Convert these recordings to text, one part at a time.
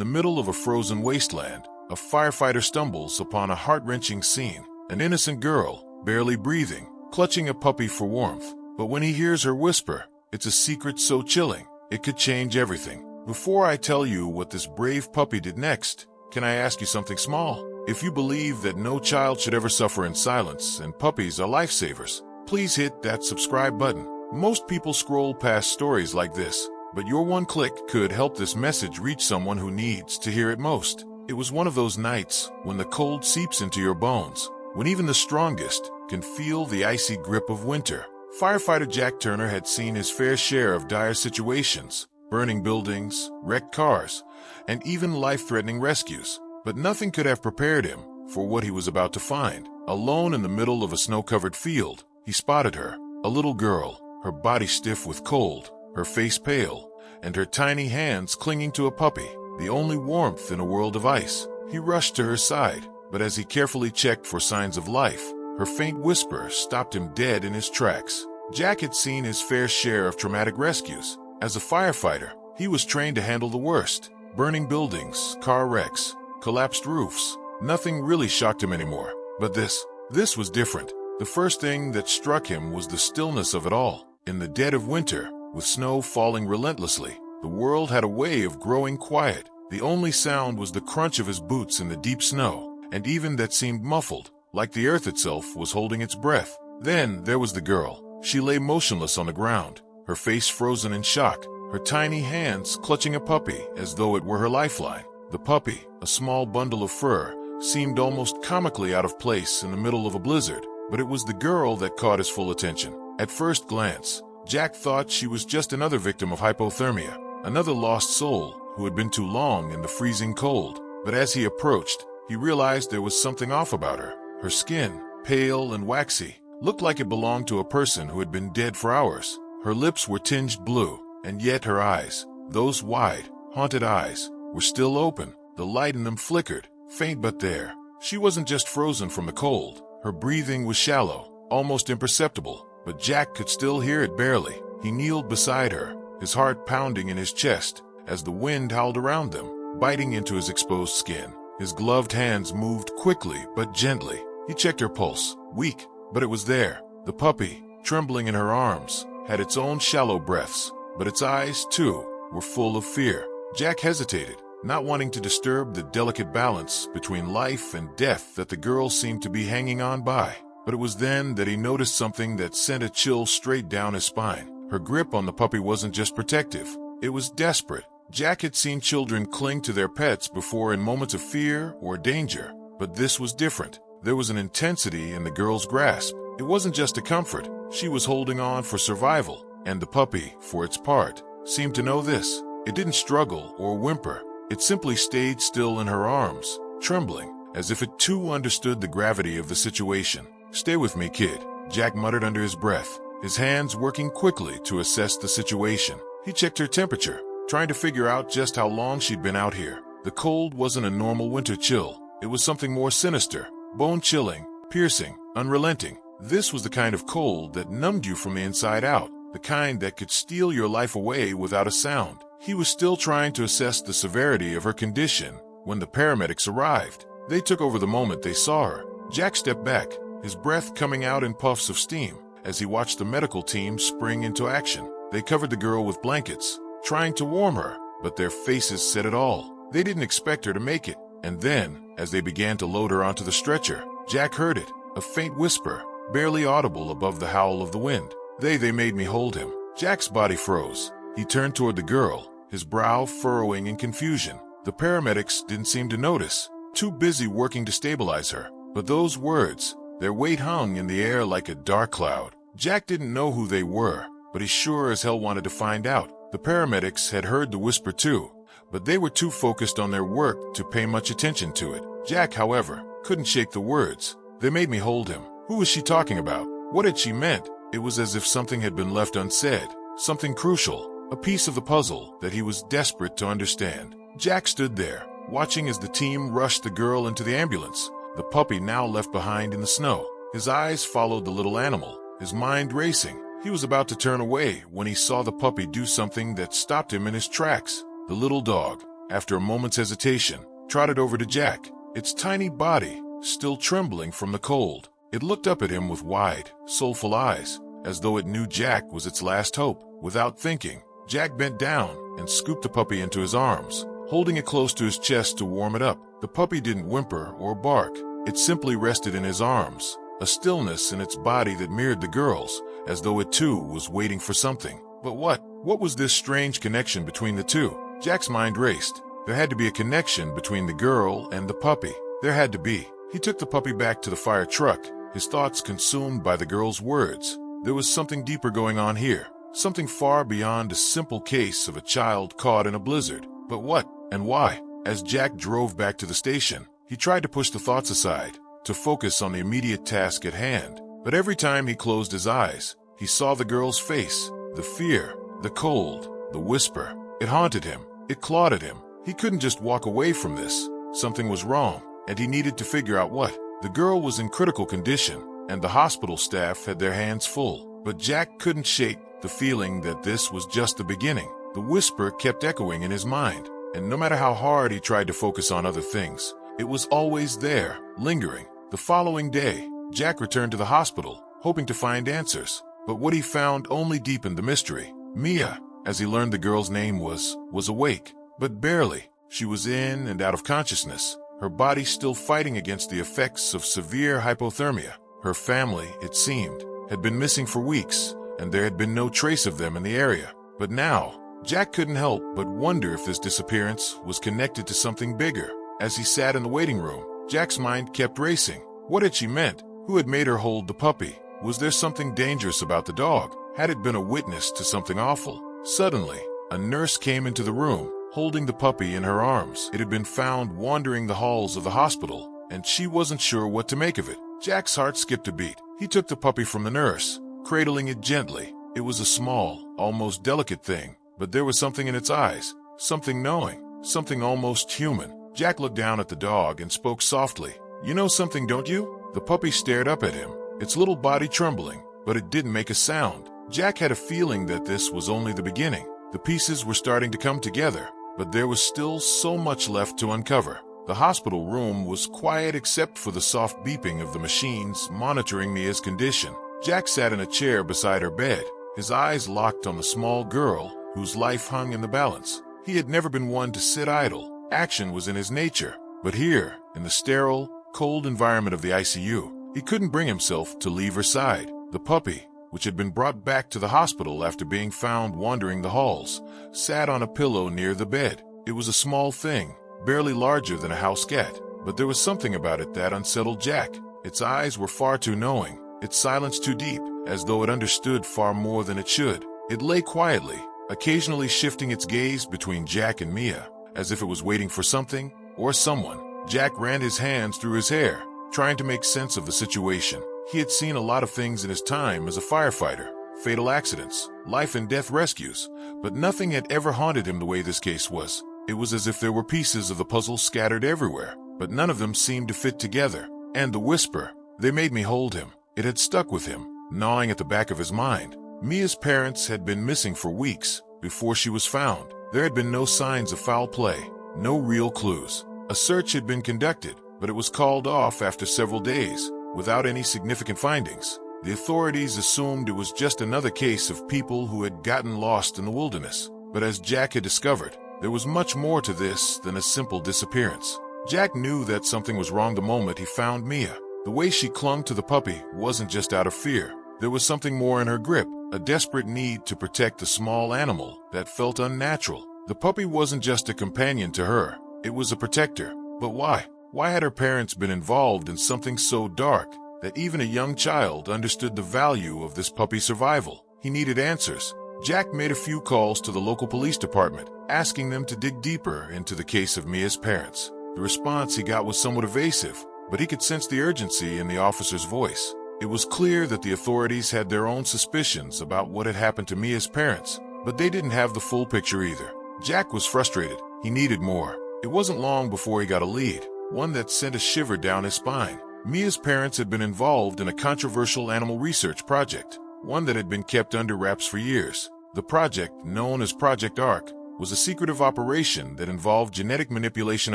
the middle of a frozen wasteland, a firefighter stumbles upon a heart-wrenching scene. An innocent girl, barely breathing, clutching a puppy for warmth. But when he hears her whisper, it's a secret so chilling, it could change everything. Before I tell you what this brave puppy did next, can I ask you something small? If you believe that no child should ever suffer in silence and puppies are lifesavers, please hit that subscribe button. Most people scroll past stories like this, but your one click could help this message reach someone who needs to hear it most. It was one of those nights when the cold seeps into your bones, when even the strongest can feel the icy grip of winter. Firefighter Jack Turner had seen his fair share of dire situations, burning buildings, wrecked cars, and even life-threatening rescues. But nothing could have prepared him for what he was about to find. Alone in the middle of a snow-covered field, he spotted her, a little girl, her body stiff with cold, her face pale, and her tiny hands clinging to a puppy, the only warmth in a world of ice. He rushed to her side, but as he carefully checked for signs of life, her faint whisper stopped him dead in his tracks. Jack had seen his fair share of traumatic rescues. As a firefighter, he was trained to handle the worst: burning buildings, car wrecks, collapsed roofs. Nothing really shocked him anymore. But this was different. The first thing that struck him was the stillness of it all. In the dead of winter, with snow falling relentlessly, the world had a way of growing quiet. The only sound was the crunch of his boots in the deep snow, and even that seemed muffled, like the earth itself was holding its breath. Then there was the girl. She lay motionless on the ground, her face frozen in shock, her tiny hands clutching a puppy as though it were her lifeline. The puppy, a small bundle of fur, seemed almost comically out of place in the middle of a blizzard, but it was the girl that caught his full attention. At first glance, Jack thought she was just another victim of hypothermia, another lost soul who had been too long in the freezing cold. But as he approached, he realized there was something off about her. Her skin, pale and waxy, looked like it belonged to a person who had been dead for hours. Her lips were tinged blue, and yet her eyes, those wide, haunted eyes, were still open. The light in them flickered, faint but there. She wasn't just frozen from the cold. Her breathing was shallow, almost imperceptible, but Jack could still hear it barely. He kneeled beside her, his heart pounding in his chest, as the wind howled around them, biting into his exposed skin. His gloved hands moved quickly but gently. He checked her pulse, weak, but it was there. The puppy, trembling in her arms, had its own shallow breaths, but its eyes, too, were full of fear. Jack hesitated, not wanting to disturb the delicate balance between life and death that the girl seemed to be hanging on by. But it was then that he noticed something that sent a chill straight down his spine. Her grip on the puppy wasn't just protective, it was desperate. Jack had seen children cling to their pets before in moments of fear or danger, but this was different. There was an intensity in the girl's grasp. It wasn't just a comfort. She was holding on for survival, and the puppy, for its part, seemed to know this. It didn't struggle or whimper. It simply stayed still in her arms, trembling, as if it too understood the gravity of the situation. "Stay with me, kid," Jack muttered under his breath, his hands working quickly to assess the situation. He checked her temperature, trying to figure out just how long she'd been out here. The cold wasn't a normal winter chill. It was something more sinister, bone-chilling, piercing, unrelenting. This was the kind of cold that numbed you from the inside out, the kind that could steal your life away without a sound. He was still trying to assess the severity of her condition when the paramedics arrived. They took over the moment they saw her. Jack stepped back, his breath coming out in puffs of steam, as he watched the medical team spring into action. They covered the girl with blankets, trying to warm her, but their faces said it all. They didn't expect her to make it. And then, as they began to load her onto the stretcher, Jack heard it, a faint whisper, barely audible above the howl of the wind. They made me hold him." Jack's body froze. He turned toward the girl, his brow furrowing in confusion. The paramedics didn't seem to notice, too busy working to stabilize her. But those words, their weight hung in the air like a dark cloud. Jack didn't know who they were, but he sure as hell wanted to find out. The paramedics had heard the whisper too, but they were too focused on their work to pay much attention to it. Jack, however, couldn't shake the words. "They made me hold him." Who was she talking about? What had she meant? It was as if something had been left unsaid, something crucial, a piece of the puzzle that he was desperate to understand. Jack stood there, watching as the team rushed the girl into the ambulance, the puppy now left behind in the snow. His eyes followed the little animal, his mind racing. He was about to turn away when he saw the puppy do something that stopped him in his tracks. The little dog, after a moment's hesitation, trotted over to Jack, its tiny body still trembling from the cold. It looked up at him with wide, soulful eyes, as though it knew Jack was its last hope. Without thinking, Jack bent down and scooped the puppy into his arms, holding it close to his chest to warm it up. The puppy didn't whimper or bark. It simply rested in his arms, a stillness in its body that mirrored the girl's, as though it too was waiting for something. But what? What was this strange connection between the two? Jack's mind raced. There had to be a connection between the girl and the puppy. There had to be. He took the puppy back to the fire truck, his thoughts consumed by the girl's words. There was something deeper going on here, something far beyond a simple case of a child caught in a blizzard. But what and why? As Jack drove back to the station, he tried to push the thoughts aside, to focus on the immediate task at hand. But every time he closed his eyes, he saw the girl's face, the fear, the cold, the whisper. It haunted him. It clawed at him. He couldn't just walk away from this. Something was wrong, and he needed to figure out what. The girl was in critical condition, and the hospital staff had their hands full. But Jack couldn't shake the feeling that this was just the beginning. The whisper kept echoing in his mind, and no matter how hard he tried to focus on other things, it was always there, lingering. The following day, Jack returned to the hospital, hoping to find answers. But what he found only deepened the mystery. Mia, as he learned the girl's name, was awake, but barely. She was in and out of consciousness, her body still fighting against the effects of severe hypothermia. Her family, it seemed, had been missing for weeks, and there had been no trace of them in the area. But now, Jack couldn't help but wonder if this disappearance was connected to something bigger. As he sat in the waiting room, Jack's mind kept racing. What had she meant? Who had made her hold the puppy? Was there something dangerous about the dog? Had it been a witness to something awful? Suddenly, a nurse came into the room, holding the puppy in her arms. It had been found wandering the halls of the hospital, and she wasn't sure what to make of it. Jack's heart skipped a beat. He took the puppy from the nurse, cradling it gently. It was a small, almost delicate thing, but there was something in its eyes, something knowing, something almost human. Jack looked down at the dog and spoke softly. "You know something, don't you?" The puppy stared up at him, its little body trembling, but it didn't make a sound. Jack had a feeling that this was only the beginning. The pieces were starting to come together, but there was still so much left to uncover. The hospital room was quiet except for the soft beeping of the machines monitoring Mia's condition. Jack sat in a chair beside her bed, his eyes locked on the small girl whose life hung in the balance. He had never been one to sit idle. Action was in his nature. But here, in the sterile, cold environment of the ICU, he couldn't bring himself to leave her side. The puppy, which had been brought back to the hospital after being found wandering the halls, sat on a pillow near the bed. It was a small thing, barely larger than a house cat, but there was something about it that unsettled Jack. Its eyes were far too knowing, its silence too deep, as though it understood far more than it should. It lay quietly, occasionally shifting its gaze between Jack and Mia, as if it was waiting for something or someone. Jack ran his hands through his hair, trying to make sense of the situation. He had seen a lot of things in his time as a firefighter, fatal accidents, life and death rescues, but nothing had ever haunted him the way this case was. It was as if there were pieces of the puzzle scattered everywhere, but none of them seemed to fit together. And the whisper, "They made me hold him." It had stuck with him, gnawing at the back of his mind. Mia's parents had been missing for weeks before she was found. There had been no signs of foul play, no real clues. A search had been conducted, but it was called off after several days, without any significant findings. The authorities assumed it was just another case of people who had gotten lost in the wilderness. But as Jack had discovered, there was much more to this than a simple disappearance. Jack knew that something was wrong the moment he found Mia. The way she clung to the puppy wasn't just out of fear. There was something more in her grip, a desperate need to protect the small animal that felt unnatural. The puppy wasn't just a companion to her, it was a protector. But why? Why had her parents been involved in something so dark that even a young child understood the value of this puppy's survival? He needed answers. Jack made a few calls to the local police department, asking them to dig deeper into the case of Mia's parents. The response he got was somewhat evasive, but he could sense the urgency in the officer's voice. It was clear that the authorities had their own suspicions about what had happened to Mia's parents, but they didn't have the full picture either. Jack was frustrated. He needed more. It wasn't long before he got a lead, one that sent a shiver down his spine. Mia's parents had been involved in a controversial animal research project, one that had been kept under wraps for years. The project, known as Project Ark, was a secretive operation that involved genetic manipulation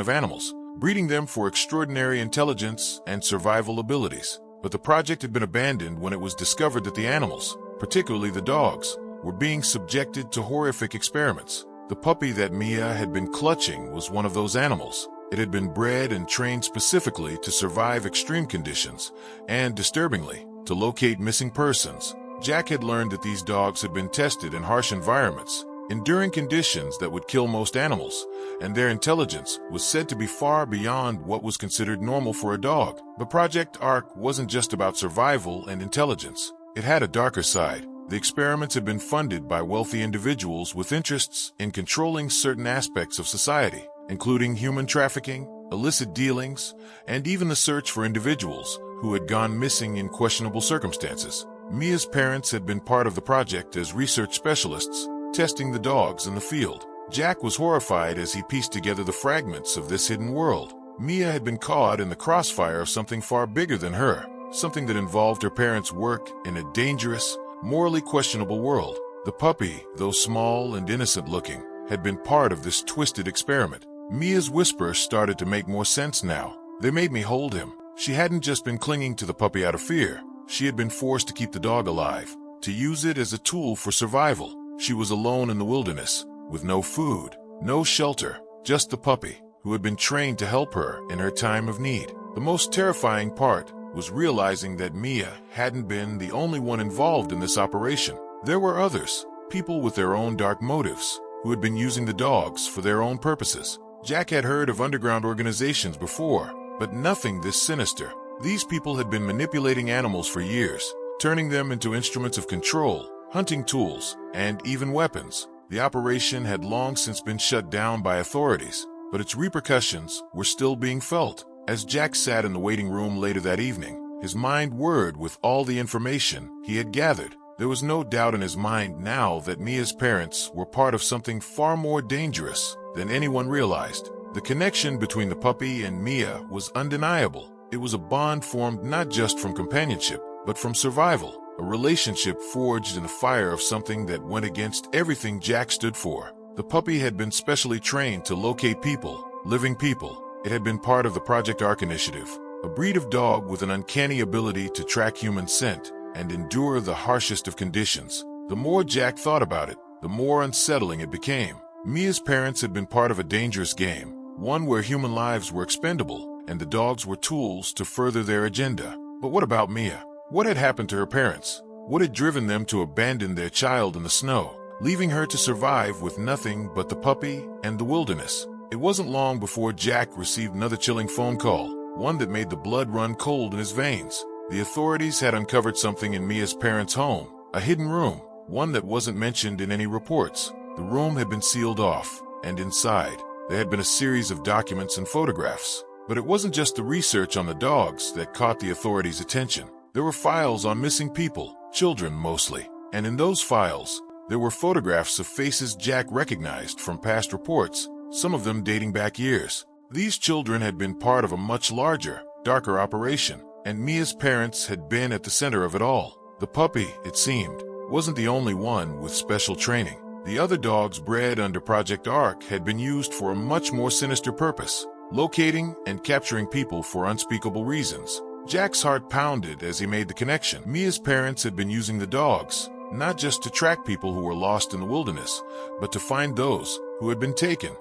of animals, breeding them for extraordinary intelligence and survival abilities. But the project had been abandoned when it was discovered that the animals, particularly the dogs, were being subjected to horrific experiments. The puppy that Mia had been clutching was one of those animals. It had been bred and trained specifically to survive extreme conditions and, disturbingly, to locate missing persons. Jack had learned that these dogs had been tested in harsh environments, enduring conditions that would kill most animals, and their intelligence was said to be far beyond what was considered normal for a dog. But Project Ark wasn't just about survival and intelligence. It had a darker side. The experiments had been funded by wealthy individuals with interests in controlling certain aspects of society, including human trafficking, illicit dealings, and even the search for individuals who had gone missing in questionable circumstances. Mia's parents had been part of the project as research specialists, testing the dogs in the field. Jack was horrified as he pieced together the fragments of this hidden world. Mia had been caught in the crossfire of something far bigger than her, something that involved her parents' work in a dangerous, morally questionable world. The puppy, though small and innocent-looking, had been part of this twisted experiment. Mia's whispers started to make more sense now. They made me hold him. She hadn't just been clinging to the puppy out of fear. She had been forced to keep the dog alive, to use it as a tool for survival. She was alone in the wilderness, with no food, no shelter, just the puppy, who had been trained to help her in her time of need. The most terrifying part was realizing that Mia hadn't been the only one involved in this operation. There were others, people with their own dark motives, who had been using the dogs for their own purposes. Jack had heard of underground organizations before, but nothing this sinister. These people had been manipulating animals for years, turning them into instruments of control, hunting tools, and even weapons. The operation had long since been shut down by authorities, but its repercussions were still being felt. As Jack sat in the waiting room later that evening, his mind whirred with all the information he had gathered. There was no doubt in his mind now that Mia's parents were part of something far more dangerous than anyone realized. The connection between the puppy and Mia was undeniable. It was a bond formed not just from companionship, but from survival, a relationship forged in the fire of something that went against everything Jack stood for. The puppy had been specially trained to locate people, living people. It had been part of the Project Ark initiative, a breed of dog with an uncanny ability to track human scent and endure the harshest of conditions. The more Jack thought about it, the more unsettling it became. Mia's parents had been part of a dangerous game, one where human lives were expendable, and the dogs were tools to further their agenda. But what about Mia? What had happened to her parents? What had driven them to abandon their child in the snow, leaving her to survive with nothing but the puppy and the wilderness? It wasn't long before Jack received another chilling phone call, one that made the blood run cold in his veins. The authorities had uncovered something in Mia's parents' home, a hidden room, one that wasn't mentioned in any reports. The room had been sealed off, and inside, there had been a series of documents and photographs. But it wasn't just the research on the dogs that caught the authorities' attention. There were files on missing people, children mostly, and in those files, there were photographs of faces Jack recognized from past reports, some of them dating back years. These children had been part of a much larger, darker operation, and Mia's parents had been at the center of it all. The puppy, it seemed, wasn't the only one with special training. The other dogs bred under Project Ark had been used for a much more sinister purpose, locating and capturing people for unspeakable reasons. Jack's heart pounded as he made the connection. Mia's parents had been using the dogs, not just to track people who were lost in the wilderness, but to find those who had been taken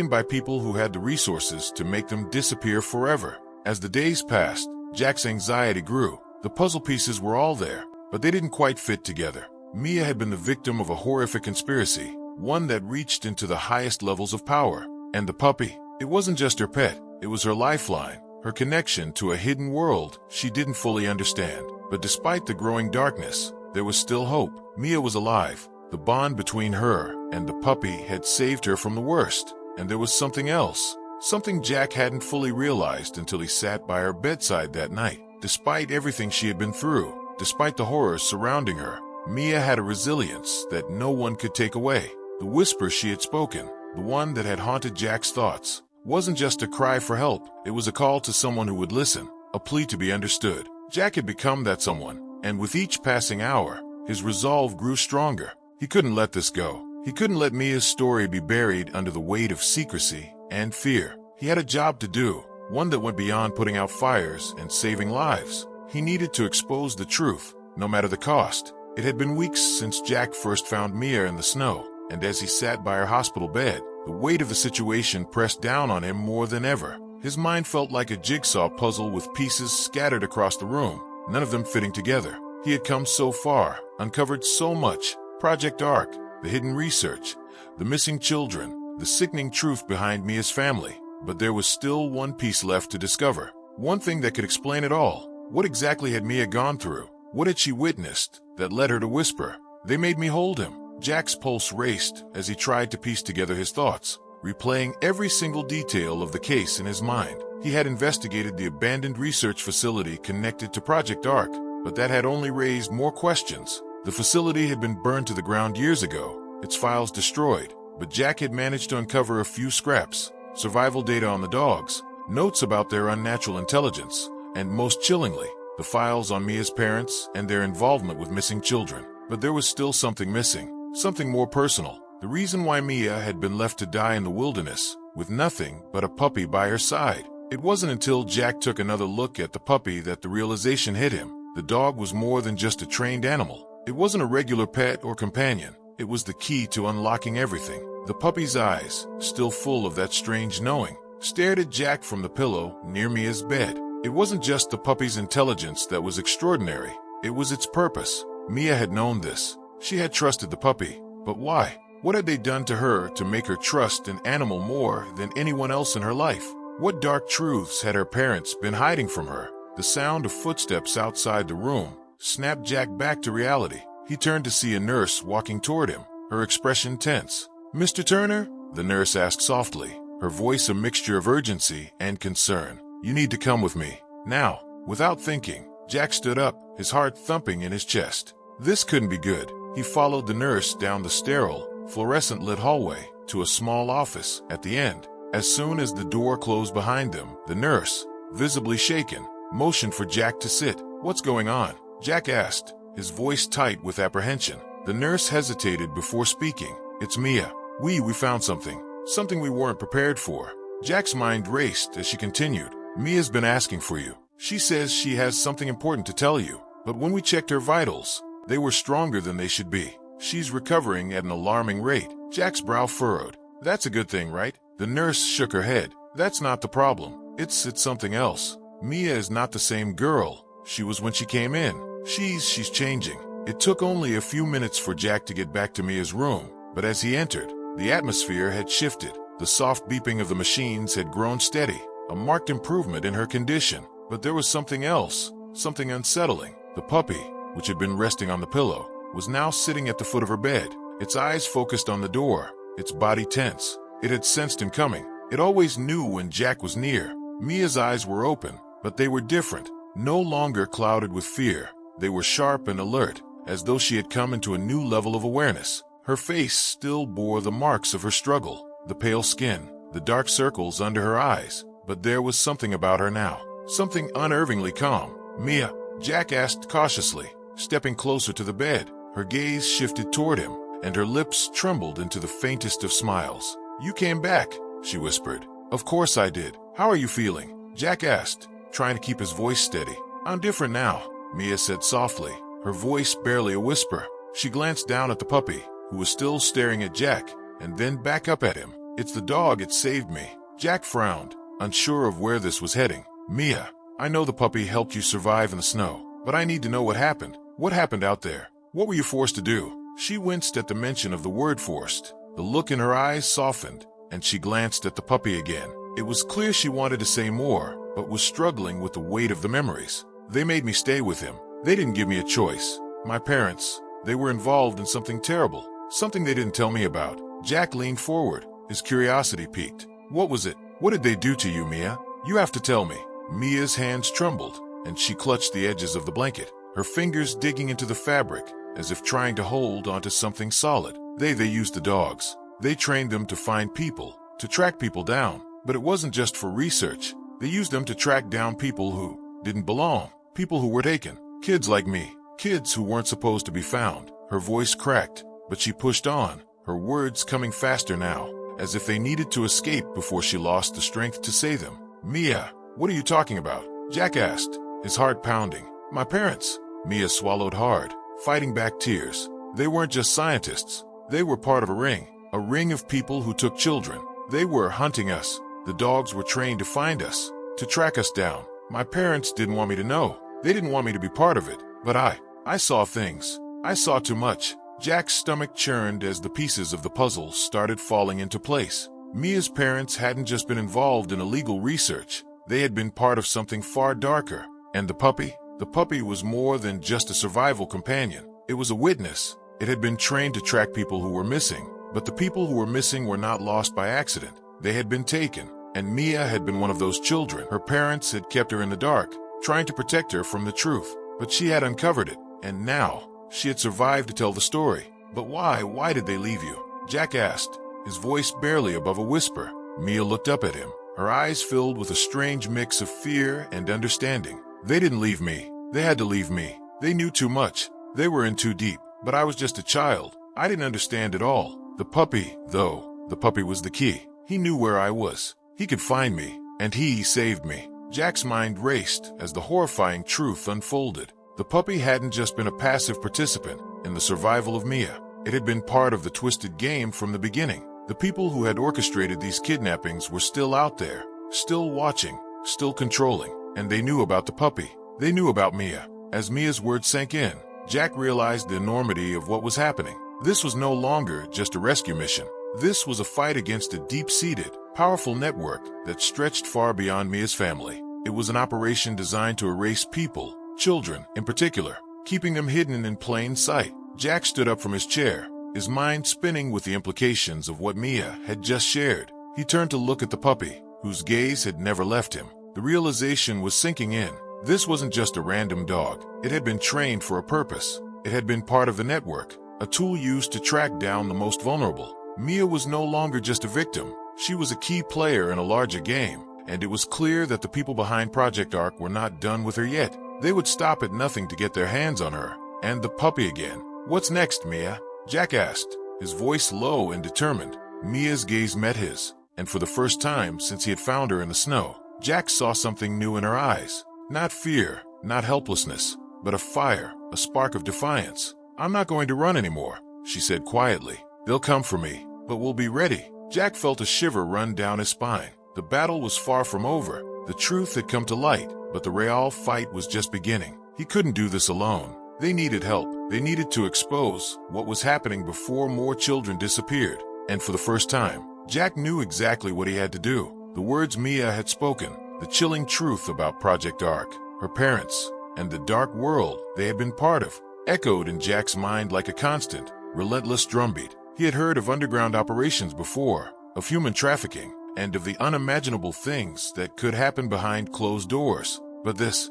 by people who had the resources to make them disappear forever. As the days passed, Jack's anxiety grew. The puzzle pieces were all there, but they didn't quite fit together. Mia had been the victim of a horrific conspiracy, one that reached into the highest levels of power. And the puppy, it wasn't just her pet, it was her lifeline, her connection to a hidden world she didn't fully understand. But despite the growing darkness, there was still hope. Mia was alive. The bond between her and the puppy had saved her from the worst. And there was something else, something Jack hadn't fully realized until he sat by her bedside that night. Despite everything she had been through, despite the horrors surrounding her, Mia had a resilience that no one could take away. The whisper she had spoken, the one that had haunted Jack's thoughts, wasn't just a cry for help. It was a call to someone who would listen, a plea to be understood. Jack had become that someone, and with each passing hour, his resolve grew stronger. He couldn't let this go. He couldn't let Mia's story be buried under the weight of secrecy and fear. He had a job to do, one that went beyond putting out fires and saving lives. He needed to expose the truth, no matter the cost. It had been weeks since Jack first found Mia in the snow, and as he sat by her hospital bed, the weight of the situation pressed down on him more than ever. His mind felt like a jigsaw puzzle with pieces scattered across the room, none of them fitting together. He had come so far, uncovered so much. Project Ark, the hidden research, the missing children, the sickening truth behind Mia's family. But there was still one piece left to discover. One thing that could explain it all. What exactly had Mia gone through? What had she witnessed that led her to whisper? They made me hold him. Jack's pulse raced as he tried to piece together his thoughts, replaying every single detail of the case in his mind. He had investigated the abandoned research facility connected to Project Ark, but that had only raised more questions. The facility had been burned to the ground years ago, its files destroyed, but Jack had managed to uncover a few scraps, survival data on the dogs, notes about their unnatural intelligence, and most chillingly, the files on Mia's parents and their involvement with missing children. But there was still something missing. Something more personal. The reason why Mia had been left to die in the wilderness, with nothing but a puppy by her side. It wasn't until Jack took another look at the puppy that the realization hit him. The dog was more than just a trained animal. It wasn't a regular pet or companion. It was the key to unlocking everything. The puppy's eyes, still full of that strange knowing, stared at Jack from the pillow near Mia's bed. It wasn't just the puppy's intelligence that was extraordinary. It was its purpose. Mia had known this. She had trusted the puppy, but why? What had they done to her to make her trust an animal more than anyone else in her life? What dark truths had her parents been hiding from her? The sound of footsteps outside the room snapped Jack back to reality. He turned to see a nurse walking toward him, her expression tense. "Mr. Turner?" the nurse asked softly, her voice a mixture of urgency and concern. "You need to come with me, now." Without thinking, Jack stood up, his heart thumping in his chest. This couldn't be good. He followed the nurse down the sterile, fluorescent-lit hallway to a small office at the end. As soon as the door closed behind them, the nurse, visibly shaken, motioned for Jack to sit. "What's going on?" Jack asked, his voice tight with apprehension. The nurse hesitated before speaking. "It's Mia. We found something. Something we weren't prepared for." Jack's mind raced as she continued. "Mia's been asking for you. She says she has something important to tell you. But when we checked her vitals, they were stronger than they should be. She's recovering at an alarming rate." Jack's brow furrowed. "That's a good thing, right?" The nurse shook her head. "That's not the problem. It's something else. Mia is not the same girl she was when she came in. She's changing." It took only a few minutes for Jack to get back to Mia's room, but as he entered, the atmosphere had shifted. The soft beeping of the machines had grown steady, a marked improvement in her condition. But there was something else, something unsettling. The puppy, which had been resting on the pillow, was now sitting at the foot of her bed, its eyes focused on the door, its body tense. It had sensed him coming. It always knew when Jack was near. Mia's eyes were open, but they were different, no longer clouded with fear. They were sharp and alert, as though she had come into a new level of awareness. Her face still bore the marks of her struggle, the pale skin, the dark circles under her eyes, but there was something about her now, something unnervingly calm. "Mia?" Jack asked cautiously, stepping closer to the bed. Her gaze shifted toward him, and her lips trembled into the faintest of smiles. "You came back," she whispered. "Of course I did. How are you feeling?" Jack asked, trying to keep his voice steady. "I'm different now," Mia said softly, her voice barely a whisper. She glanced down at the puppy, who was still staring at Jack, and then back up at him. "It's the dog, it saved me." Jack frowned, unsure of where this was heading. "Mia, I know the puppy helped you survive in the snow, but I need to know what happened. What happened out there? What were you forced to do?" She winced at the mention of the word forced. The look in her eyes softened, and she glanced at the puppy again. It was clear she wanted to say more, but was struggling with the weight of the memories. "They made me stay with him. They didn't give me a choice. My parents, they were involved in something terrible, something they didn't tell me about." Jack leaned forward, his curiosity piqued. "What was it? What did they do to you, Mia? You have to tell me." Mia's hands trembled, and she clutched the edges of the blanket, her fingers digging into the fabric, as if trying to hold onto something solid. They used the dogs. They trained them to find people, to track people down. But it wasn't just for research. They used them to track down people who didn't belong, people who were taken, kids like me, kids who weren't supposed to be found. Her voice cracked, but she pushed on. her words coming faster now, as if they needed to escape before she lost the strength to say them. "Mia, what are you talking about?" Jack asked, his heart pounding. "My parents." Mia swallowed hard, fighting back tears. They weren't just scientists. They were part of a ring of people who took children. They were hunting us. The dogs were trained to find us, to track us down. My parents didn't want me to know. They didn't want me to be part of it. But I saw things. I saw too much. Jack's stomach churned as the pieces of the puzzle started falling into place. Mia's parents hadn't just been involved in illegal research. They had been part of something far darker. And the puppy? The puppy was more than just a survival companion. It was a witness. It had been trained to track people who were missing. But the people who were missing were not lost by accident. They had been taken. And Mia had been one of those children. Her parents had kept her in the dark, trying to protect her from the truth. But she had uncovered it. And now, she had survived to tell the story. "But why? Why did they leave you?" Jack asked, his voice barely above a whisper. Mia looked up at him, her eyes filled with a strange mix of fear and understanding. "They didn't leave me. They had to leave me. They knew too much. They were in too deep. But I was just a child. I didn't understand at all. The puppy, though, the puppy was the key. He knew where I was. He could find me, and he saved me." Jack's mind raced as the horrifying truth unfolded. The puppy hadn't just been a passive participant in the survival of Mia. It had been part of the twisted game from the beginning. The people who had orchestrated these kidnappings were still out there, still watching, still controlling, and they knew about the puppy. They knew about Mia. As Mia's words sank in, Jack realized the enormity of what was happening. This was no longer just a rescue mission. This was a fight against a deep-seated, powerful network that stretched far beyond Mia's family. It was an operation designed to erase people, children in particular, keeping them hidden in plain sight. Jack stood up from his chair, his mind spinning with the implications of what Mia had just shared. He turned to look at the puppy, whose gaze had never left him. The realization was sinking in. This wasn't just a random dog. It had been trained for a purpose. It had been part of the network, a tool used to track down the most vulnerable. Mia was no longer just a victim. She was a key player in a larger game, and it was clear that the people behind Project Ark were not done with her yet. They would stop at nothing to get their hands on her. And the puppy again. "What's next, Mia?" Jack asked, his voice low and determined. Mia's gaze met his, and for the first time since he had found her in the snow, Jack saw something new in her eyes. Not fear, not helplessness, but a fire, a spark of defiance. "I'm not going to run anymore," she said quietly. "They'll come for me, but we'll be ready." Jack felt a shiver run down his spine. The battle was far from over. The truth had come to light, but the real fight was just beginning. He couldn't do this alone. They needed help. They needed to expose what was happening before more children disappeared. And for the first time, Jack knew exactly what he had to do. The words Mia had spoken, the chilling truth about Project Ark, her parents, and the dark world they had been part of, echoed in Jack's mind like a constant, relentless drumbeat. He had heard of underground operations before, of human trafficking, and of the unimaginable things that could happen behind closed doors. But this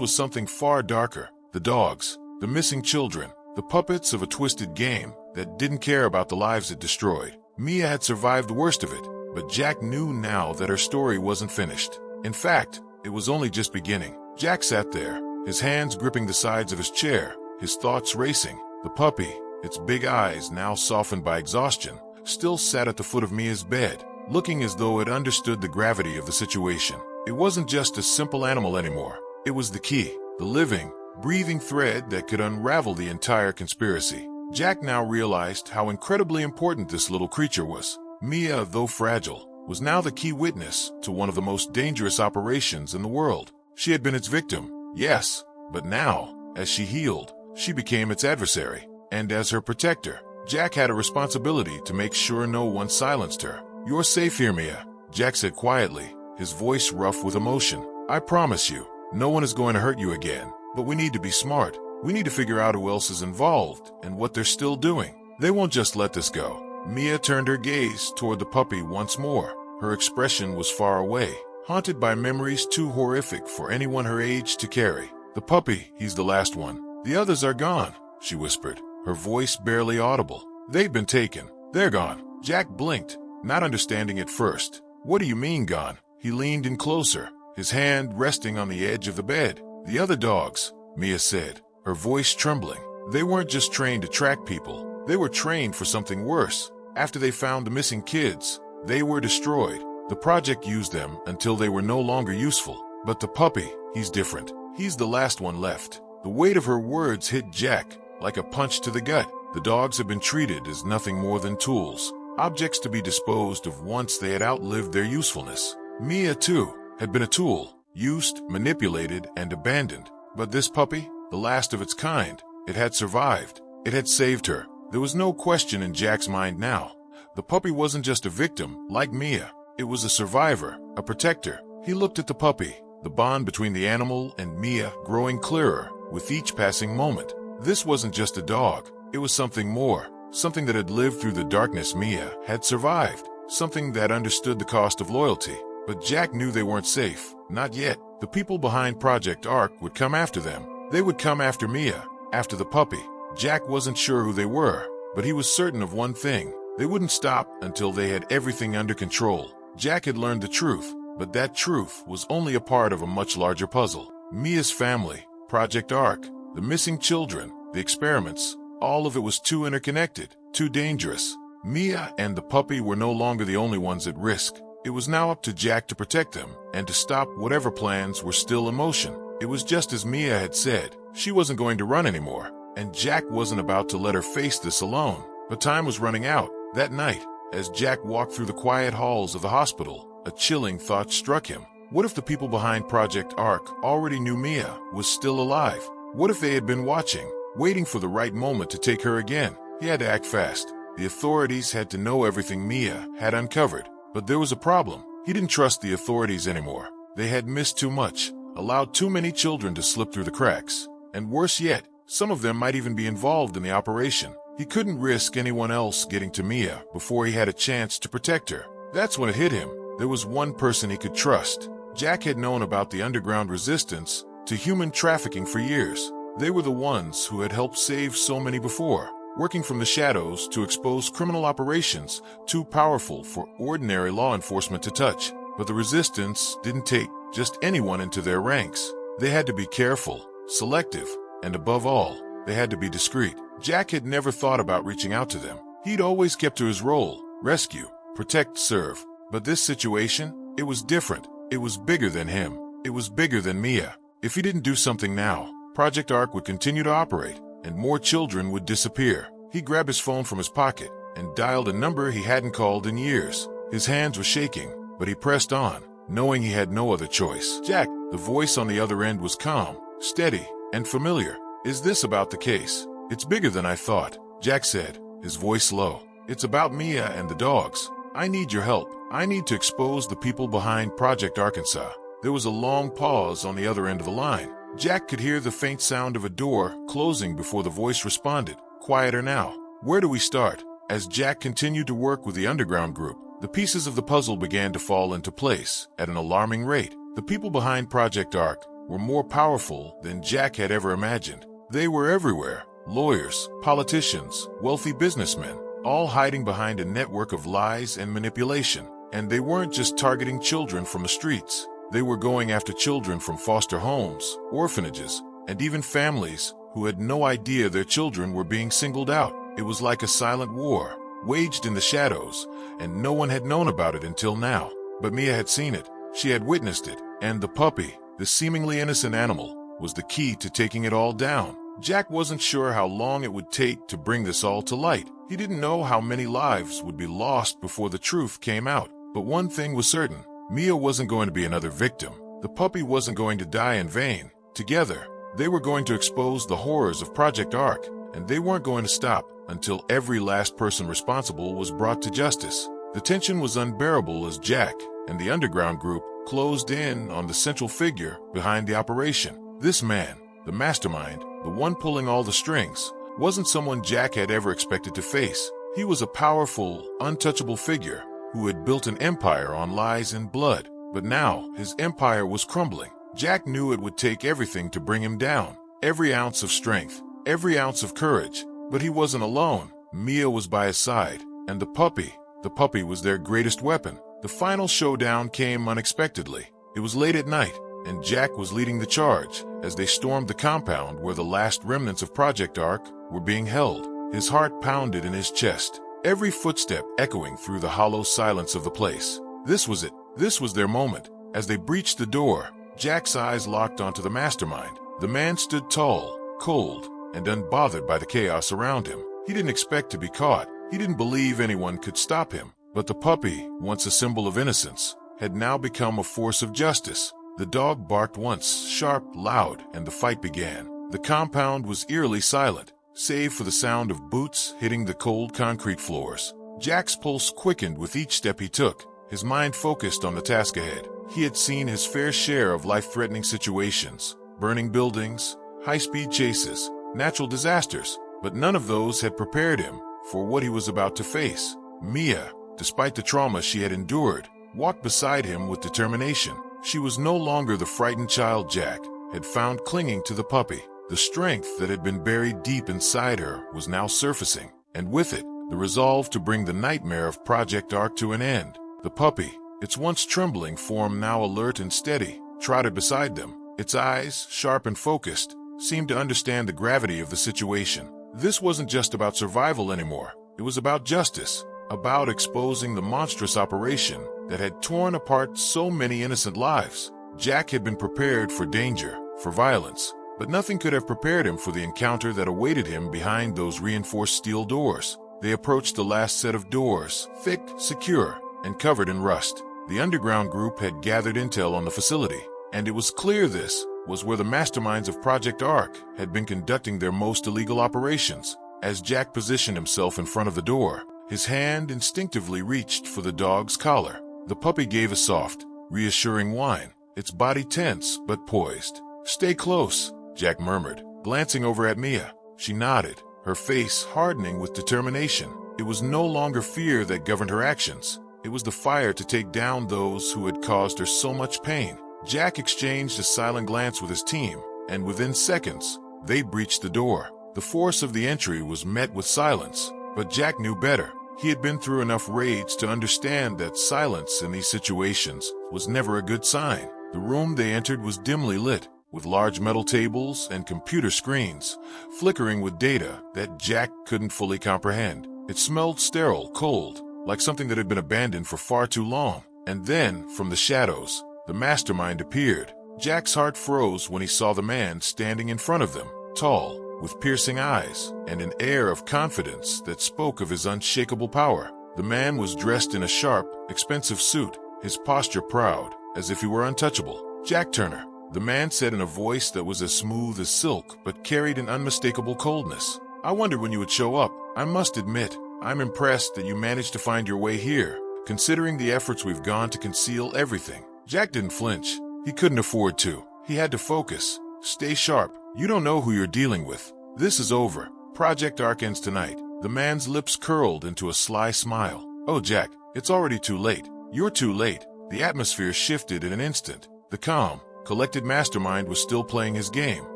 was something far darker. The dogs, the missing children, the puppets of a twisted game that didn't care about the lives it destroyed. Mia had survived the worst of it, but Jack knew now that her story wasn't finished. In fact, it was only just beginning. Jack sat there, his hands gripping the sides of his chair, his thoughts racing. The puppy, its big eyes now softened by exhaustion, still sat at the foot of Mia's bed, looking as though it understood the gravity of the situation. It wasn't just a simple animal anymore. It was the key, the living, breathing thread that could unravel the entire conspiracy. Jack now realized how incredibly important this little creature was. Mia, though fragile, was now the key witness to one of the most dangerous operations in the world. She had been its victim, yes, but now, as she healed, she became its adversary. And as her protector, Jack had a responsibility to make sure no one silenced her. "You're safe here, Mia," Jack said quietly, his voice rough with emotion. "I promise you, no one is going to hurt you again. But we need to be smart. We need to figure out who else is involved and what they're still doing. They won't just let this go." Mia turned her gaze toward the puppy once more. Her expression was far away, haunted by memories too horrific for anyone her age to carry. "The puppy, he's the last one. The others are gone," she whispered, her voice barely audible. "They've been taken. They're gone." Jack blinked, not understanding at first. "What do you mean gone?" He leaned in closer, his hand resting on the edge of the bed. "The other dogs," Mia said, her voice trembling. "They weren't just trained to track people. They were trained for something worse. After they found the missing kids, they were destroyed. The project used them until they were no longer useful. But the puppy, he's different. He's the last one left. The weight of her words hit Jack like a punch to the gut. The dogs had been treated as nothing more than tools, objects to be disposed of once they had outlived their usefulness. Mia, too, had been a tool, used, manipulated, and abandoned. But this puppy, the last of its kind, it had survived. It had saved her. There was no question in Jack's mind now. The puppy wasn't just a victim, like Mia. It was a survivor, a protector. He looked at the puppy, the bond between the animal and Mia growing clearer with each passing moment. This wasn't just a dog. It was something more, something that had lived through the darkness Mia had survived, something that understood the cost of loyalty. But Jack knew they weren't safe. Not yet. The people behind Project Ark would come after them. They would come after Mia, after the puppy. Jack wasn't sure who they were, but he was certain of one thing. They wouldn't stop until they had everything under control. Jack had learned the truth, but that truth was only a part of a much larger puzzle. Mia's family, Project Ark, the missing children, the experiments, all of it was too interconnected, too dangerous. Mia and the puppy were no longer the only ones at risk. It was now up to Jack to protect them and to stop whatever plans were still in motion. It was just as Mia had said. She wasn't going to run anymore, and Jack wasn't about to let her face this alone. But time was running out. That night, as Jack walked through the quiet halls of the hospital, a chilling thought struck him. What if the people behind Project Ark already knew Mia was still alive? What if they had been watching, waiting for the right moment to take her again? He had to act fast. The authorities had to know everything Mia had uncovered. But there was a problem. He didn't trust the authorities anymore. They had missed too much, allowed too many children to slip through the cracks. And worse yet, some of them might even be involved in the operation. He couldn't risk anyone else getting to Mia before he had a chance to protect her. That's when it hit him. There was one person he could trust. Jack had known about the underground resistance to human trafficking for years. They were the ones who had helped save so many before, working from the shadows to expose criminal operations too powerful for ordinary law enforcement to touch. But the resistance didn't take just anyone into their ranks. They had to be careful, selective, and above all, they had to be discreet. Jack had never thought about reaching out to them. He'd always kept to his role: rescue, protect, serve. But this situation, it was different. It was bigger than him. It was bigger than Mia. If he didn't do something now, Project Ark would continue to operate, and more children would disappear. He grabbed his phone from his pocket and dialed a number he hadn't called in years. His hands were shaking, but he pressed on, knowing he had no other choice. Jack, the voice on the other end was calm, steady, and familiar. Is this about the case? It's bigger than I thought, Jack said, his voice low. It's about Mia and the dogs. I need your help. I need to expose the people behind Project Arkansas. There was a long pause on the other end of the line. Jack could hear the faint sound of a door closing before the voice responded. Quieter now. Where do we start? As Jack continued to work with the underground group, the pieces of the puzzle began to fall into place at an alarming rate. The people behind Project Ark were more powerful than Jack had ever imagined. They were everywhere. Lawyers, politicians, wealthy businessmen, all hiding behind a network of lies and manipulation. And they weren't just targeting children from the streets. They were going after children from foster homes, orphanages, and even families who had no idea their children were being singled out. It was like a silent war, waged in the shadows, and no one had known about it until now. But Mia had seen it. She had witnessed it. And the puppy, the seemingly innocent animal, was the key to taking it all down. Jack wasn't sure how long it would take to bring this all to light. He didn't know how many lives would be lost before the truth came out. But one thing was certain. Mia wasn't going to be another victim. The puppy wasn't going to die in vain. Together, they were going to expose the horrors of Project Ark, and they weren't going to stop until every last person responsible was brought to justice. The tension was unbearable as Jack and the underground group closed in on the central figure behind the operation. This man, the mastermind, the one pulling all the strings, wasn't someone Jack had ever expected to face. He was a powerful, untouchable figure who had built an empire on lies and blood. But now, his empire was crumbling. Jack knew it would take everything to bring him down. Every ounce of strength, every ounce of courage. But he wasn't alone. Mia was by his side, and the puppy was their greatest weapon. The final showdown came unexpectedly. It was late at night, and Jack was leading the charge as they stormed the compound where the last remnants of Project Ark were being held. His heart pounded in his chest, every footstep echoing through the hollow silence of the place. This was it. This was their moment. As they breached the door, Jack's eyes locked onto the mastermind. The man stood tall, cold, and unbothered by the chaos around him. He didn't expect to be caught. He didn't believe anyone could stop him. But the puppy, once a symbol of innocence, had now become a force of justice. The dog barked once, sharp, loud, and the fight began. The compound was eerily silent, save for the sound of boots hitting the cold concrete floors. Jack's pulse quickened with each step he took, his mind focused on the task ahead. He had seen his fair share of life-threatening situations, burning buildings, high-speed chases, natural disasters, but none of those had prepared him for what he was about to face. Mia, despite the trauma she had endured, walked beside him with determination. She was no longer the frightened child Jack had found clinging to the puppy. The strength that had been buried deep inside her was now surfacing, and with it, the resolve to bring the nightmare of Project Ark to an end. The puppy, its once trembling form now alert and steady, trotted beside them. Its eyes, sharp and focused, seemed to understand the gravity of the situation. This wasn't just about survival anymore. It was about justice, about exposing the monstrous operation that had torn apart so many innocent lives. Jack had been prepared for danger, for violence, but nothing could have prepared him for the encounter that awaited him behind those reinforced steel doors. They approached the last set of doors, thick, secure, and covered in rust. The underground group had gathered intel on the facility, and it was clear this was where the masterminds of Project Ark had been conducting their most illegal operations. As Jack positioned himself in front of the door, his hand instinctively reached for the dog's collar. The puppy gave a soft, reassuring whine, its body tense but poised. "Stay close," Jack murmured, glancing over at Mia. She nodded, her face hardening with determination. It was no longer fear that governed her actions. It was the fire to take down those who had caused her so much pain. Jack exchanged a silent glance with his team, and within seconds, they breached the door. The force of the entry was met with silence, but Jack knew better. He had been through enough raids to understand that silence in these situations was never a good sign. The room they entered was dimly lit, with large metal tables and computer screens, flickering with data that Jack couldn't fully comprehend. It smelled sterile, cold, like something that had been abandoned for far too long. And then, from the shadows, the mastermind appeared. Jack's heart froze when he saw the man standing in front of them, tall, with piercing eyes, and an air of confidence that spoke of his unshakable power. The man was dressed in a sharp, expensive suit, his posture proud, as if he were untouchable. "Jack Turner," the man said in a voice that was as smooth as silk but carried an unmistakable coldness. "I wondered when you would show up. I must admit, I'm impressed that you managed to find your way here, considering the efforts we've gone to conceal everything." Jack didn't flinch. He couldn't afford to. He had to focus. "Stay sharp. You don't know who you're dealing with. This is over. Project Ark ends tonight." The man's lips curled into a sly smile. "Oh, Jack, it's already too late. You're too late." The atmosphere shifted in an instant. The calm, collected mastermind was still playing his game,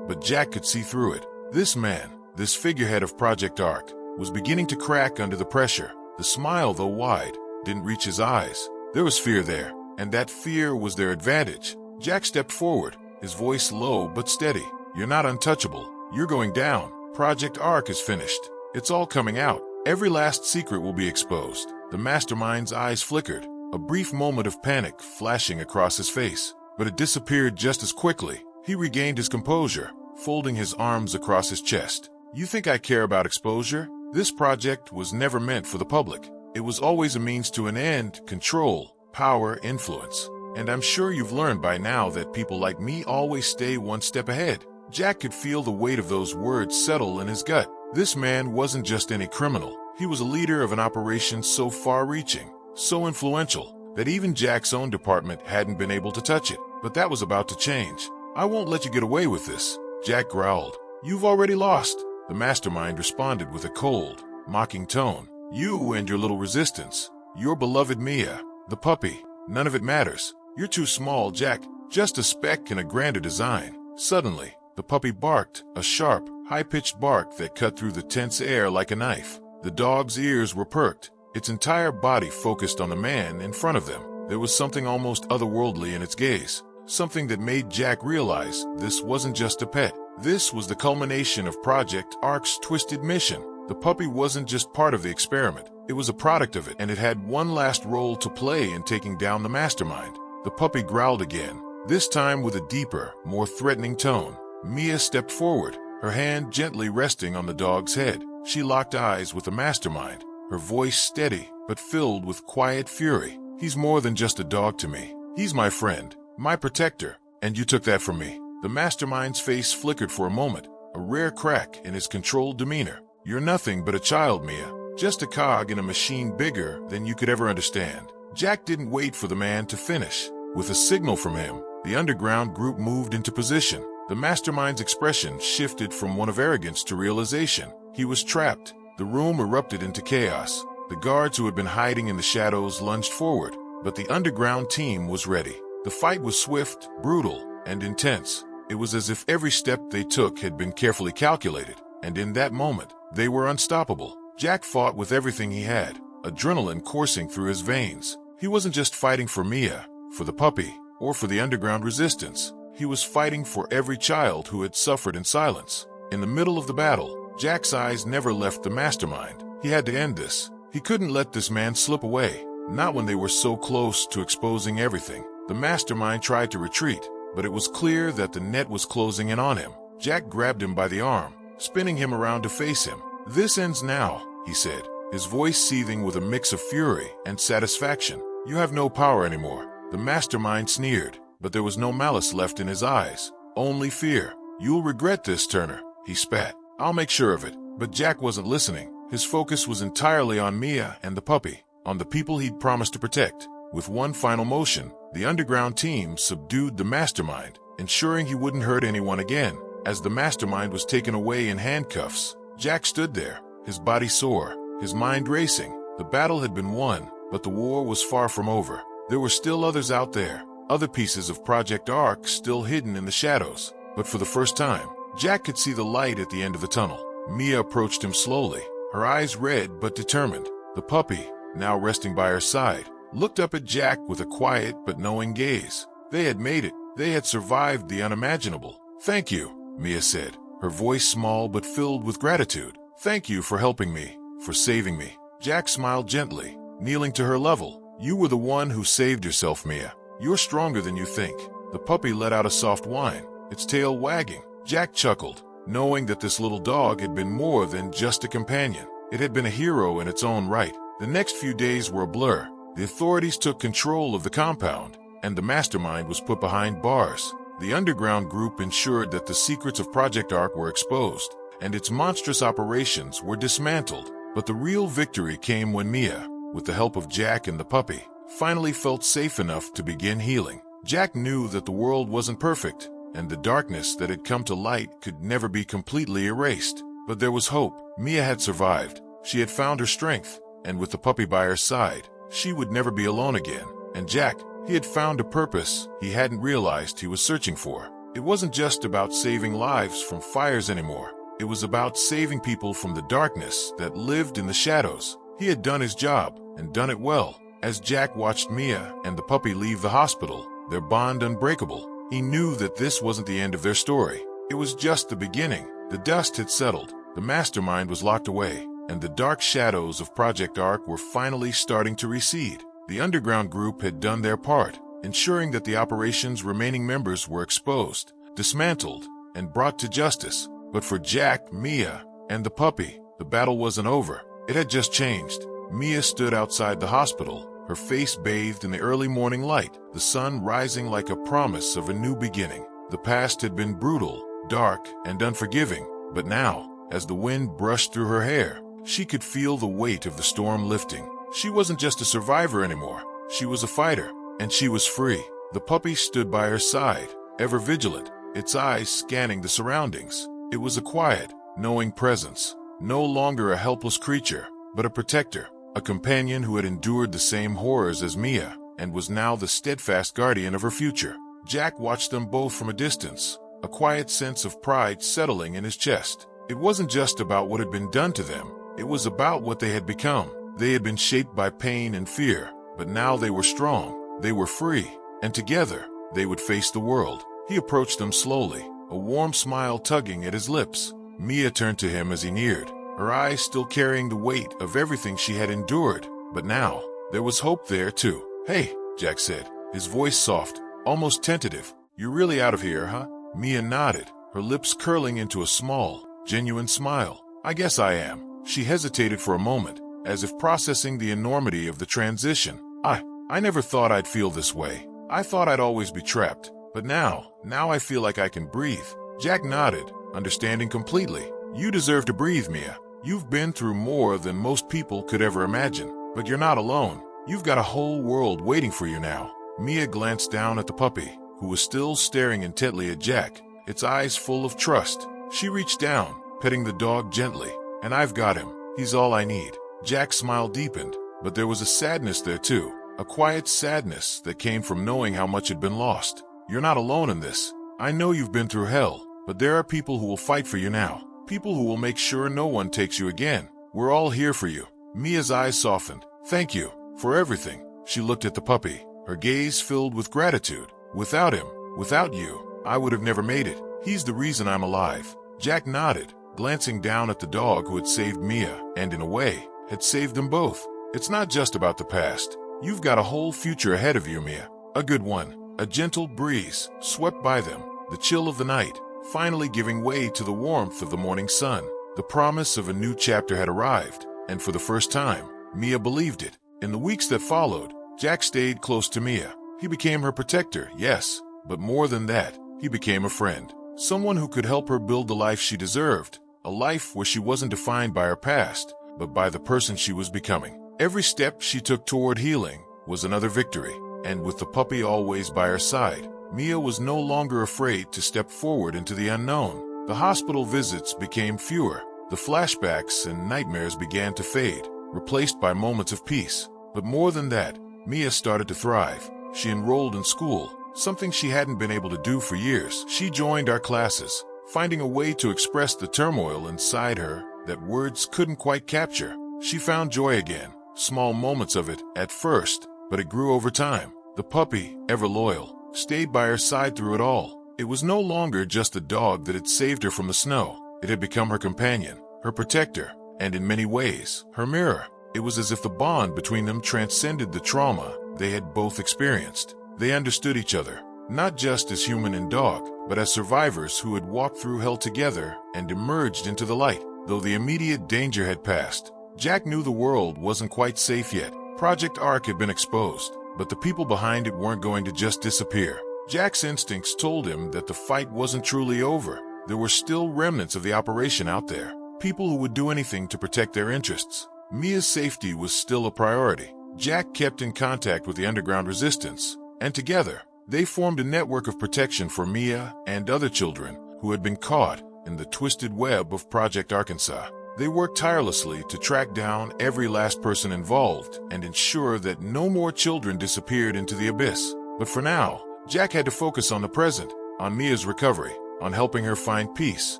but Jack could see through it. This man, this figurehead of Project Ark, was beginning to crack under the pressure. The smile, though wide, didn't reach his eyes. There was fear there, and that fear was their advantage. Jack stepped forward, his voice low but steady. "You're not untouchable. You're going down. Project Ark is finished. It's all coming out. Every last secret will be exposed." The mastermind's eyes flickered, a brief moment of panic flashing across his face, but it disappeared just as quickly. He regained his composure, folding his arms across his chest. "You think I care about exposure? This project was never meant for the public. It was always a means to an end, control, power, influence. And I'm sure you've learned by now that people like me always stay one step ahead." Jack could feel the weight of those words settle in his gut. This man wasn't just any criminal. He was a leader of an operation so far-reaching, so influential, that even Jack's own department hadn't been able to touch it. But that was about to change. "I won't let you get away with this," Jack growled. "You've already lost." The mastermind responded with a cold, mocking tone. "You and your little resistance. Your beloved Mia, the puppy. None of it matters. You're too small, Jack. Just a speck in a grander design." Suddenly, the puppy barked, a sharp, high-pitched bark that cut through the tense air like a knife. The dog's ears were perked, its entire body focused on the man in front of them. There was something almost otherworldly in its gaze, something that made Jack realize this wasn't just a pet. This was the culmination of Project Ark's twisted mission. The puppy wasn't just part of the experiment, it was a product of it, and it had one last role to play in taking down the mastermind. The puppy growled again, this time with a deeper, more threatening tone. Mia stepped forward, her hand gently resting on the dog's head. She locked eyes with the mastermind, her voice steady but filled with quiet fury. He's more than just a dog to me. He's my friend, my protector, and you took that from me. The mastermind's face flickered for a moment, a rare crack in his controlled demeanor. You're nothing but a child, Mia. Just a cog in a machine bigger than you could ever understand. Jack didn't wait for the man to finish. With a signal from him, the underground group moved into position. The mastermind's expression shifted from one of arrogance to realization. He was trapped. The room erupted into chaos. The guards who had been hiding in the shadows lunged forward, but the underground team was ready. The fight was swift, brutal, and intense. It was as if every step they took had been carefully calculated, and in that moment, they were unstoppable. Jack fought with everything he had, adrenaline coursing through his veins. He wasn't just fighting for Mia, for the puppy, or for the underground resistance. He was fighting for every child who had suffered in silence. In the middle of the battle, Jack's eyes never left the mastermind. He had to end this. He couldn't let this man slip away, not when they were so close to exposing everything. The mastermind tried to retreat, but it was clear that the net was closing in on him. Jack grabbed him by the arm, spinning him around to face him. This ends now, he said, his voice seething with a mix of fury and satisfaction. You have no power anymore. The mastermind sneered, but there was no malice left in his eyes, only fear. You'll regret this, Turner, he spat. I'll make sure of it. But Jack wasn't listening. His focus was entirely on Mia and the puppy, on the people he'd promised to protect. With one final motion, the underground team subdued the mastermind, ensuring he wouldn't hurt anyone again. As the mastermind was taken away in handcuffs, Jack stood there, his body sore, his mind racing. The battle had been won, but the war was far from over. There were still others out there, other pieces of Project Ark still hidden in the shadows. But for the first time, Jack could see the light at the end of the tunnel. Mia approached him slowly, her eyes red but determined. The puppy, now resting by her side, looked up at Jack with a quiet but knowing gaze. They had made it. They had survived the unimaginable. Thank you, Mia said, her voice small but filled with gratitude. Thank you for helping me, for saving me. Jack smiled gently, kneeling to her level. You were the one who saved yourself, Mia. You're stronger than you think. The puppy let out a soft whine, its tail wagging. Jack chuckled, knowing that this little dog had been more than just a companion. It had been a hero in its own right. The next few days were a blur. The authorities took control of the compound, and the mastermind was put behind bars. The underground group ensured that the secrets of Project Ark were exposed, and its monstrous operations were dismantled. But the real victory came when Mia, with the help of Jack and the puppy, finally felt safe enough to begin healing. Jack knew that the world wasn't perfect, and the darkness that had come to light could never be completely erased. But there was hope. Mia had survived. She had found her strength, and with the puppy by her side, she would never be alone again. And Jack, he had found a purpose he hadn't realized he was searching for. It wasn't just about saving lives from fires anymore. It was about saving people from the darkness that lived in the shadows. He had done his job, and done it well. As Jack watched Mia and the puppy leave the hospital, their bond unbreakable, he knew that this wasn't the end of their story. It was just the beginning. The dust had settled, the mastermind was locked away, and the dark shadows of Project Ark were finally starting to recede. The underground group had done their part, ensuring that the operation's remaining members were exposed, dismantled, and brought to justice. But for Jack, Mia, and the puppy, the battle wasn't over. It had just changed. Mia stood outside the hospital, her face bathed in the early morning light, the sun rising like a promise of a new beginning. The past had been brutal, dark, and unforgiving, but now, as the wind brushed through her hair, she could feel the weight of the storm lifting. She wasn't just a survivor anymore. She was a fighter, and she was free. The puppy stood by her side, ever vigilant, its eyes scanning the surroundings. It was a quiet, knowing presence, no longer a helpless creature, but a protector, a companion who had endured the same horrors as Mia, and was now the steadfast guardian of her future. Jack watched them both from a distance, a quiet sense of pride settling in his chest. It wasn't just about what had been done to them, it was about what they had become. They had been shaped by pain and fear, but now they were strong, they were free, and together, they would face the world. He approached them slowly, a warm smile tugging at his lips. Mia turned to him as he neared, her eyes still carrying the weight of everything she had endured. But now, there was hope there too. "Hey," Jack said, his voice soft, almost tentative. "You're really out of here, huh?" Mia nodded, her lips curling into a small, genuine smile. "I guess I am." She hesitated for a moment, as if processing the enormity of the transition. I never thought I'd feel this way. I thought I'd always be trapped. But now I feel like I can breathe." Jack nodded, understanding completely. "You deserve to breathe, Mia. You've been through more than most people could ever imagine. But you're not alone. You've got a whole world waiting for you now." Mia glanced down at the puppy, who was still staring intently at Jack, its eyes full of trust. She reached down, petting the dog gently. "And I've got him. He's all I need." Jack's smile deepened, but there was a sadness there too, a quiet sadness that came from knowing how much had been lost. "You're not alone in this. I know you've been through hell, but there are people who will fight for you now. People who will make sure no one takes you again. We're all here for you." Mia's eyes softened. "Thank you for everything." She looked at the puppy, her gaze filled with gratitude. "Without him, without you, I would have never made it. He's the reason I'm alive." Jack nodded, glancing down at the dog who had saved Mia, and in a way, had saved them both. "It's not just about the past. You've got a whole future ahead of you, Mia. A good one." A gentle breeze swept by them, the chill of the night, finally giving way to the warmth of the morning sun. The promise of a new chapter had arrived, and for the first time, Mia believed it. In the weeks that followed, Jack stayed close to Mia. He became her protector, yes, but more than that, he became a friend. Someone who could help her build the life she deserved, a life where she wasn't defined by her past, but by the person she was becoming. Every step she took toward healing was another victory, and with the puppy always by her side, Mia was no longer afraid to step forward into the unknown. The hospital visits became fewer, the flashbacks and nightmares began to fade, replaced by moments of peace. But more than that, Mia started to thrive. She enrolled in school, something she hadn't been able to do for years. She joined our classes, finding a way to express the turmoil inside her that words couldn't quite capture. She found joy again, small moments of it at first, but it grew over time. The puppy, ever loyal, stayed by her side through it all. It was no longer just the dog that had saved her from the snow. It had become her companion, her protector, and in many ways, her mirror. It was as if the bond between them transcended the trauma they had both experienced. They understood each other, not just as human and dog, but as survivors who had walked through hell together and emerged into the light. Though the immediate danger had passed, Jack knew the world wasn't quite safe yet. Project Ark had been exposed, but the people behind it weren't going to just disappear. Jack's instincts told him that the fight wasn't truly over. There were still remnants of the operation out there, people who would do anything to protect their interests. Mia's safety was still a priority. Jack kept in contact with the underground resistance, and together, they formed a network of protection for Mia and other children who had been caught in the twisted web of Project Arkansas. They worked tirelessly to track down every last person involved and ensure that no more children disappeared into the abyss. But for now, Jack had to focus on the present, on Mia's recovery, on helping her find peace,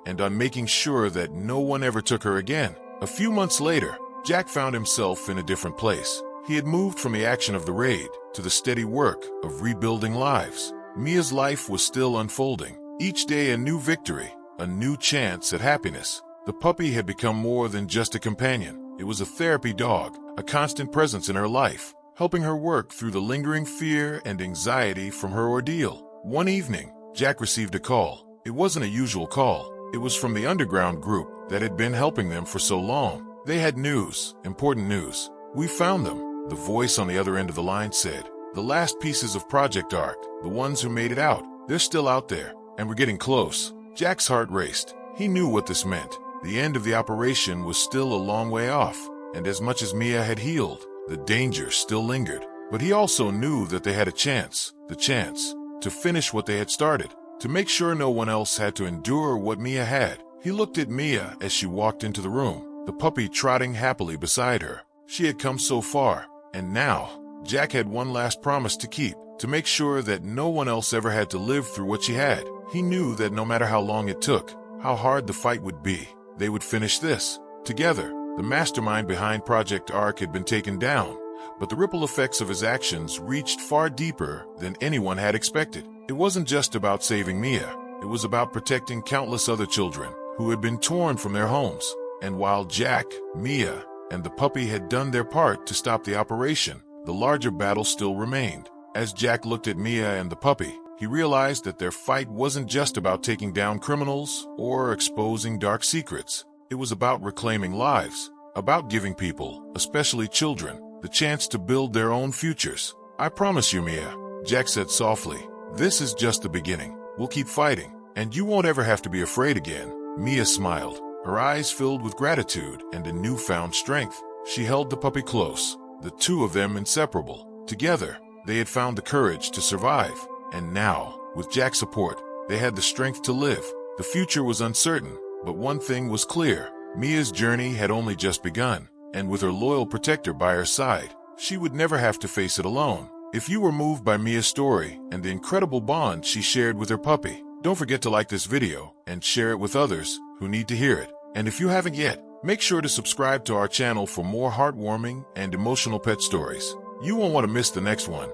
and on making sure that no one ever took her again. A few months later, Jack found himself in a different place. He had moved from the action of the raid to the steady work of rebuilding lives. Mia's life was still unfolding, each day a new victory, a new chance at happiness. The puppy had become more than just a companion. It was a therapy dog, a constant presence in her life, helping her work through the lingering fear and anxiety from her ordeal. One evening, Jack received a call. It wasn't a usual call. It was from the underground group that had been helping them for so long. They had news, important news. "We found them," the voice on the other end of the line said. "The last pieces of Project Ark, the ones who made it out, they're still out there, and we're getting close." Jack's heart raced. He knew what this meant. The end of the operation was still a long way off, and as much as Mia had healed, the danger still lingered. But he also knew that they had a chance, the chance to finish what they had started, to make sure no one else had to endure what Mia had. He looked at Mia as she walked into the room, the puppy trotting happily beside her. She had come so far, and now, Jack had one last promise to keep, to make sure that no one else ever had to live through what she had. He knew that no matter how long it took, how hard the fight would be, they would finish this. Together, the mastermind behind Project Ark had been taken down, but the ripple effects of his actions reached far deeper than anyone had expected. It wasn't just about saving Mia. It was about protecting countless other children who had been torn from their homes. And while Jack, Mia, and the puppy had done their part to stop the operation, the larger battle still remained. As Jack looked at Mia and the puppy, he realized that their fight wasn't just about taking down criminals or exposing dark secrets. It was about reclaiming lives, about giving people, especially children, the chance to build their own futures. "I promise you, Mia," Jack said softly, "this is just the beginning. We'll keep fighting, and you won't ever have to be afraid again." Mia smiled, her eyes filled with gratitude and a newfound strength. She held the puppy close, the two of them inseparable. Together, they had found the courage to survive. And now, with Jack's support, they had the strength to live. The future was uncertain, but one thing was clear. Mia's journey had only just begun, and with her loyal protector by her side, she would never have to face it alone. If you were moved by Mia's story and the incredible bond she shared with her puppy, don't forget to like this video and share it with others who need to hear it. And if you haven't yet, make sure to subscribe to our channel for more heartwarming and emotional pet stories. You won't want to miss the next one.